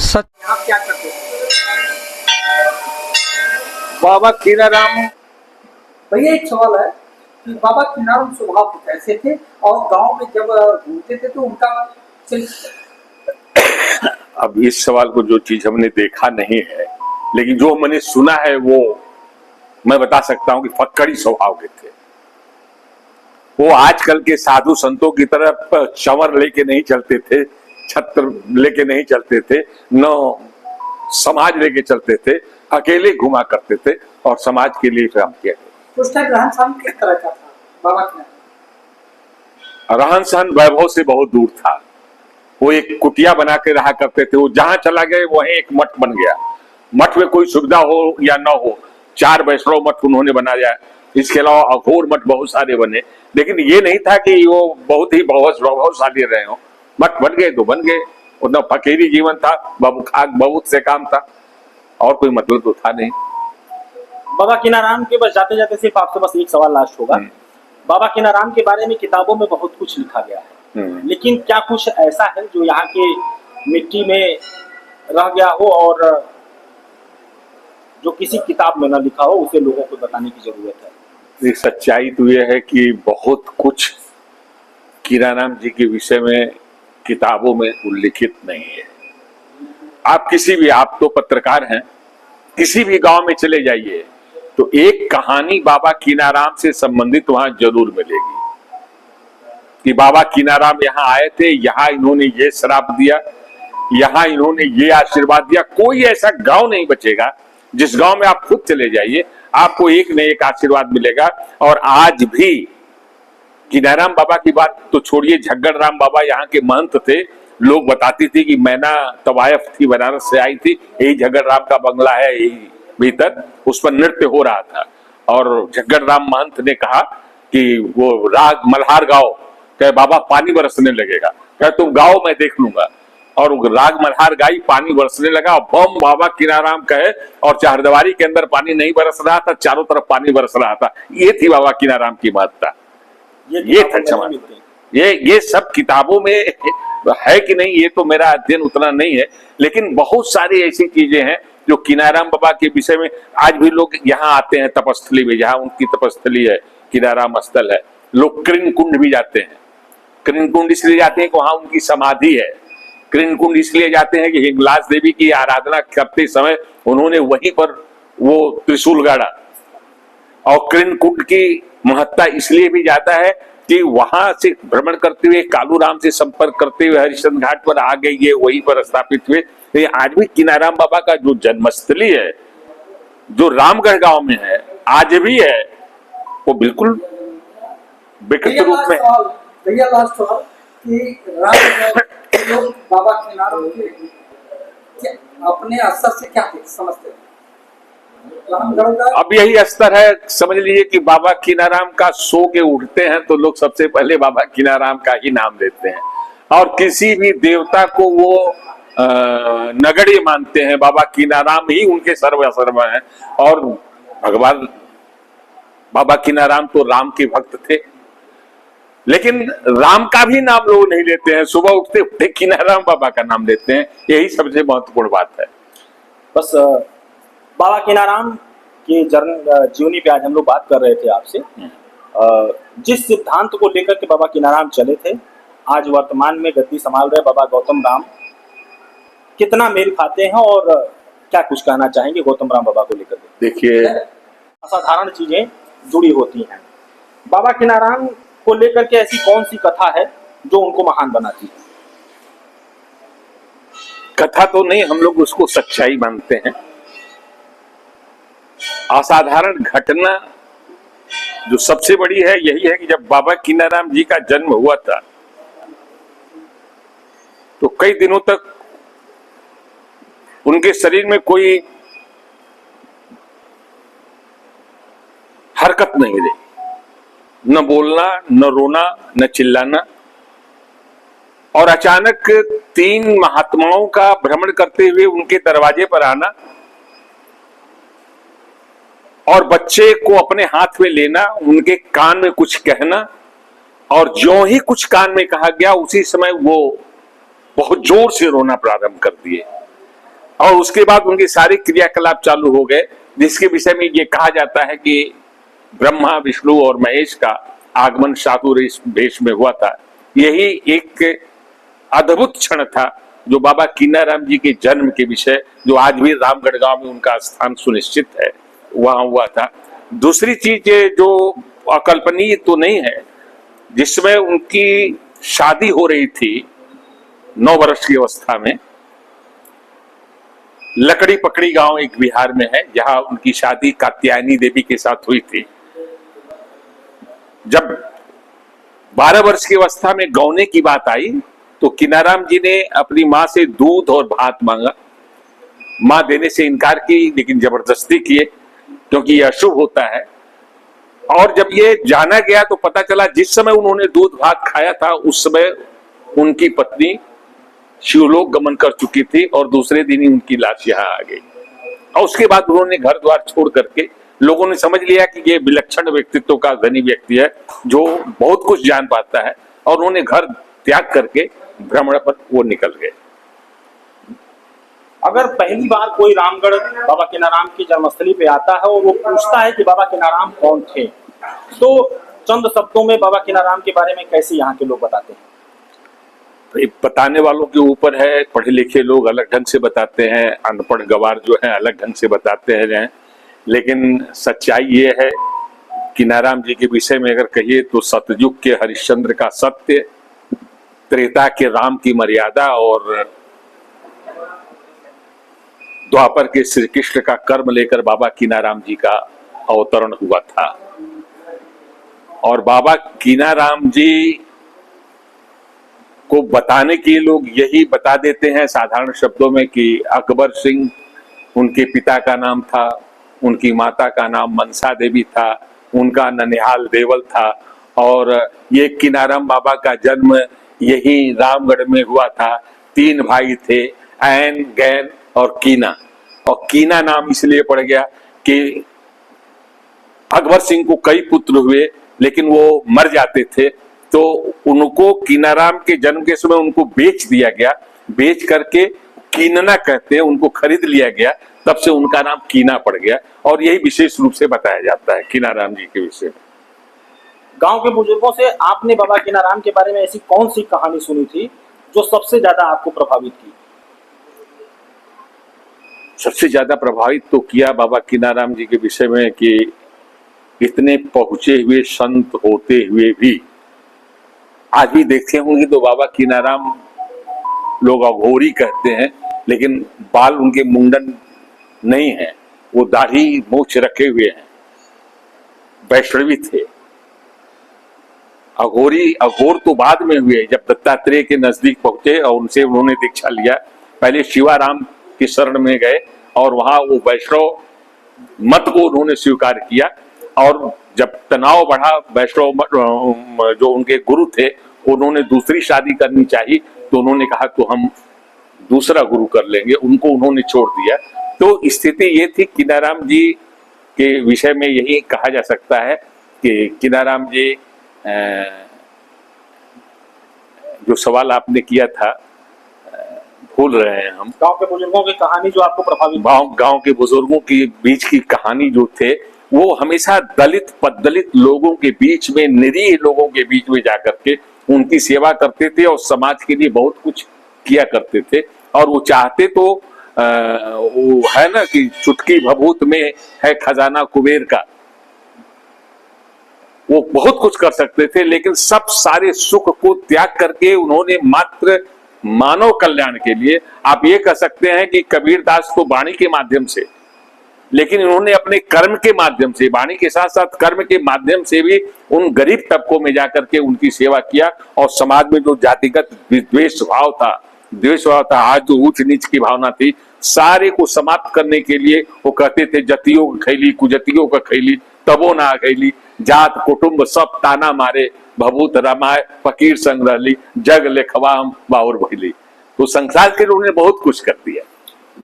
सच। आप क्या करते थे? बाबा कीनाराम, भैया एक सवाल है कि बाबा कीनाराम स्वभाव के कैसे थे और गांव में जब घूमते थे तो उनका अब इस सवाल को जो चीज हमने देखा नहीं है, लेकिन जो मैंने सुना है वो मैं बता सकता हूं कि फक्कड़ी स्वभाव के थे। वो आजकल के साधु संतों की तरह चंवर लेके नहीं चलते थे, छत्र लेके नहीं चलते थे, न समाज लेके चलते थे, अकेले घुमा करते थे और समाज के लिए काम किया। उस टाइम रहन सहन किस तरह का था बाबा कीनाराम? रहन सहन वैभव से बहुत दूर था। वो एक कुटिया बना के रहा करते थे। वो जहां चला गए वहीं एक मठ बन गया। मठ में कोई सुविधा हो या न हो, 4 वैष्णव मठ उन्होंने बनाया। इसके अलावा अघोर मठ बहुत सारे बने, लेकिन ये नहीं था कि वो बहुत ही प्रभावशाली रहे हो। मठ बन गए तो बन गए, उतना फकीरी जीवन था, बहुत से काम था और कोई मतलब तो था नहीं। बाबा कीनाराम के बस जाते जाते सिर्फ आपसे बस एक सवाल लास्ट होगा। बाबा कीनाराम के बारे में किताबों में बहुत कुछ लिखा गया है, लेकिन क्या कुछ ऐसा है जो यहाँ के मिट्टी में रह गया हो और जो किसी किताब में न लिखा हो, उसे लोगों को बताने की जरूरत है? सच्चाई तो यह है कि बहुत कुछ कीनाराम जी के विषय में किताबों में उल्लिखित नहीं है। आप तो पत्रकार हैं, किसी भी गांव में चले जाइए तो एक कहानी बाबा कीनाराम से संबंधित वहां जरूर मिलेगी कि बाबा कीनाराम यहाँ आए थे, यहाँ इन्होंने ये श्राप दिया, यहाँ इन्होंने ये आशीर्वाद दिया। कोई ऐसा गांव नहीं बचेगा जिस गांव में आप खुद चले जाइए आपको एक न एक आशीर्वाद मिलेगा। और आज भी कीनाराम बाबा की बात तो छोड़िए, झग्गड़ राम बाबा यहाँ के महंत थे। लोग बताती थी कि मैना तवायफ थी, बनारस से आई थी, यही झग्गड़ राम का बंगला है, यही भीतर उस पर नृत्य हो रहा था। और झग्गड़ राम महंत ने कहा कि वो राग मल्हार गाओ, कहे बाबा पानी बरसने लगेगा, कहे तुम गाओ मैं देख लूंगा। और राग मल्हार गाई, पानी बरसने लगा, बम बाबा कीनाराम कहे, और चारदीवारी के अंदर पानी नहीं बरस रहा था, चारों तरफ पानी बरस रहा था। ये थी बाबा कीनाराम की महत्ता, ये था क्षमा। ये सब किताबों में है कि नहीं ये तो मेरा अध्ययन उतना नहीं है, लेकिन बहुत सारी ऐसी चीजें हैं जो कीनाराम बाबा के विषय में आज भी लोग यहाँ आते हैं तपस्थली में, जहाँ उनकी तपस्थली है, कीनाराम स्थल है। लोग कृण कुंड भी जाते हैं। कृण कुंड इसलिए जाते हैं कि वहां उनकी समाधि है। कृण कुंड इसलिए जाते हैं कि हिंगलाज देवी की आराधना करते समय उन्होंने वहीं पर वो त्रिशूल गाड़ा। और कृण कुंड की महत्ता इसलिए भी जाता है कि वहां से भ्रमण करते हुए कालू राम से संपर्क करते हुए हरिश्चंद्र घाट पर आ गए, ये वहीं पर स्थापित हुए। तो आज भी कीनाराम बाबा का जो जन्मस्थली है, जो रामगढ़ गांव में है, आज भी है, वो बिल्कुल विकृत रूप में। भैया लास्ट सवाल कि रामगढ़ के लोग बाबा कीनाराम के अपने असर से क्या समझते हैं? अब यही स्तर है, समझ लीजिए कि बाबा कीनाराम का सो के उठते हैं तो लोग सबसे पहले बाबा कीनाराम का ही नाम लेते हैं। और किसी भी देवता को वो नगण्य मानते हैं, बाबा कीनाराम ही उनके सर्व हैं। और भगवान बाबा कीनाराम तो राम के भक्त थे, लेकिन राम का भी नाम लोग नहीं लेते हैं। सुबह उठते उठते कीनाराम बाबा का नाम लेते हैं, यही सबसे महत्वपूर्ण बात है। बस बाबा कीनाराम के जीवनी पे आज हम लोग बात कर रहे थे आपसे। जिस सिद्धांत को लेकर के बाबा कीनाराम चले थे, आज वर्तमान में गद्दी संभाल रहे बाबा गौतम राम कितना मेल खाते हैं और क्या कुछ कहना चाहेंगे गौतम राम बाबा को लेकर? देखिए, असाधारण चीजें जुड़ी होती हैं। बाबा कीनाराम को लेकर के ऐसी कौन सी कथा है जो उनको महान बनाती है? कथा तो नहीं, हम लोग उसको सच्चाई मानते हैं। असाधारण घटना जो सबसे बड़ी है यही है कि जब बाबा कीनाराम जी का जन्म हुआ था तो कई दिनों तक उनके शरीर में कोई हरकत नहीं रही, न बोलना, न रोना, न चिल्लाना। और अचानक 3 महात्माओं का भ्रमण करते हुए उनके दरवाजे पर आना और बच्चे को अपने हाथ में लेना, उनके कान में कुछ कहना, और जो ही कुछ कान में कहा गया उसी समय वो बहुत जोर से रोना प्रारंभ कर दिए। और उसके बाद उनके सारे क्रियाकलाप चालू हो गए, जिसके विषय में ये कहा जाता है कि ब्रह्मा, विष्णु और महेश का आगमन साधु वेश में हुआ था। यही एक अद्भुत क्षण था जो बाबा कीनाराम जी के जन्म के विषय, जो आज भी रामगढ़ गांव में उनका स्थान सुनिश्चित है, वहां हुआ था। दूसरी चीज जो अकल्पनीय तो नहीं है, जिसमें उनकी शादी हो रही थी 9 वर्ष की अवस्था में, लकड़ी पकड़ी गांव एक बिहार में है, जहां उनकी शादी कात्यायनी देवी के साथ हुई थी। जब 12 वर्ष की अवस्था में गौने की बात आई तो कीनाराम जी ने अपनी मां से दूध और भात मांगा। मां देने से इनकार की, लेकिन जबरदस्ती किए, क्योंकि यह अशुभ होता है। और जब ये जाना गया तो पता चला जिस समय उन्होंने दूध भात खाया था उस समय उनकी पत्नी शिवलोक गमन कर चुकी थी और दूसरे दिन ही उनकी लाश यहाँ आ गई। और उसके बाद उन्होंने घर द्वार छोड़ करके, लोगों ने समझ लिया कि ये विलक्षण व्यक्तित्व का धनी व्यक्ति है जो बहुत कुछ जान पाता है, और उन्होंने घर त्याग करके भ्रमण पर वो निकल गए। अगर पहली बार कोई रामगढ़ बाबा कीनाराम की जन्मस्थली पे आता है और वो पूछता है कि बाबा कीनाराम कौन थे, तो चंद शब्दों में बाबा कीनाराम के बारे में कैसे यहाँ के लोग बताते हैं? बताने वालों के ऊपर है। पढ़े लिखे लोग अलग ढंग से बताते हैं, अनपढ़ गवार जो है अलग ढंग से बताते हैं। लेकिन सच्चाई ये है, कीनाराम जी के विषय में अगर कहिए तो सतयुग के हरिश्चंद्र का सत्य, त्रेता के राम की मर्यादा और द्वापर के श्री कृष्ण का कर्म लेकर बाबा कीनाराम जी का अवतरण हुआ था। और बाबा कीनाराम जी को बताने के लोग यही बता देते हैं साधारण शब्दों में कि अकबर सिंह उनके पिता का नाम था, उनकी माता का नाम मनसा देवी था, उनका ननिहाल देवल था, और ये कीनाराम बाबा का जन्म यही रामगढ़ में हुआ था। 3 भाई थे, ऐन, गैन और कीना। और कीना नाम इसलिए पड़ गया कि अकबर सिंह को कई पुत्र हुए, लेकिन वो मर जाते थे, तो उनको कीनाराम के जन्म के समय उनको बेच दिया गया। बेच करके कीनना कहते हैं, उनको खरीद लिया गया, तब से उनका नाम कीना पड़ गया। और यही विशेष रूप से बताया जाता है कीनाराम जी के विषय में। गांव के बुजुर्गों से आपने बाबा कीनाराम के बारे में ऐसी कौन सी कहानी सुनी थी जो सबसे ज्यादा आपको प्रभावित की? सबसे ज्यादा प्रभावित तो किया बाबा कीनाराम जी के विषय में कि इतने पहुंचे हुए संत होते हुए भी, आज भी देखते होंगे तो बाबा कीनाराम लोग अघोरी कहते हैं, लेकिन बाल उनके मुंडन नहीं है, वो दाढ़ी मूछ रखे हुए हैं, वैष्णवी थे। अघोर तो बाद में हुए, जब दत्तात्रेय के नजदीक पहुंचे और उनसे उन्होंने दीक्षा लिया। पहले शिवाराम की शरण में गए और वहां वो वैष्णव मत को उन्होंने स्वीकार किया। और जब तनाव बढ़ा, वैष्णव जो उनके गुरु थे उन्होंने दूसरी शादी करनी चाहिए, तो उन्होंने कहा तो हम दूसरा गुरु कर लेंगे, उनको उन्होंने छोड़ दिया। तो स्थिति ये थी कीनाराम जी के विषय में, यही कहा जा सकता है कि कीनाराम जी, जो सवाल आपने किया था भूल रहे हैं हम। गांव के बुजुर्गों की कहानी जो आपको प्रभावित, गांव के बुजुर्गों के बीच की कहानी जो थे वो हमेशा दलित पददलित लोगों के बीच में, निरीह लोगों के बीच में जाकर के उनकी सेवा करते थे और समाज के लिए बहुत कुछ किया करते थे। और वो चाहते तो वो है ना कि चुटकी भभूत में है खजाना कुबेर का, वो बहुत कुछ कर सकते थे, लेकिन सब सारे सुख को त्याग करके उन्होंने मात्र मानव कल्याण के लिए, आप ये कह सकते हैं कि कबीरदास तो वाणी के माध्यम से, लेकिन इन्होंने अपने कर्म के माध्यम से, वाणी के साथ साथ कर्म के माध्यम से भी उन गरीब तबकों में जाकर के उनकी सेवा किया। और समाज में जो जातिगत द्वेष भाव था, आज जो ऊंच नीच की भावना थी, सारे को समाप्त करने के लिए वो कहते थे, जतियों का खैली कुजतियों का खैली तबो ना खैली, जात कुटुंब सब ताना मारे, भभूत रमाए फकीर संग रहली, जग लेखवा हम बाउर भैली। तो संसार के लोगों ने बहुत कुछ कर दिया।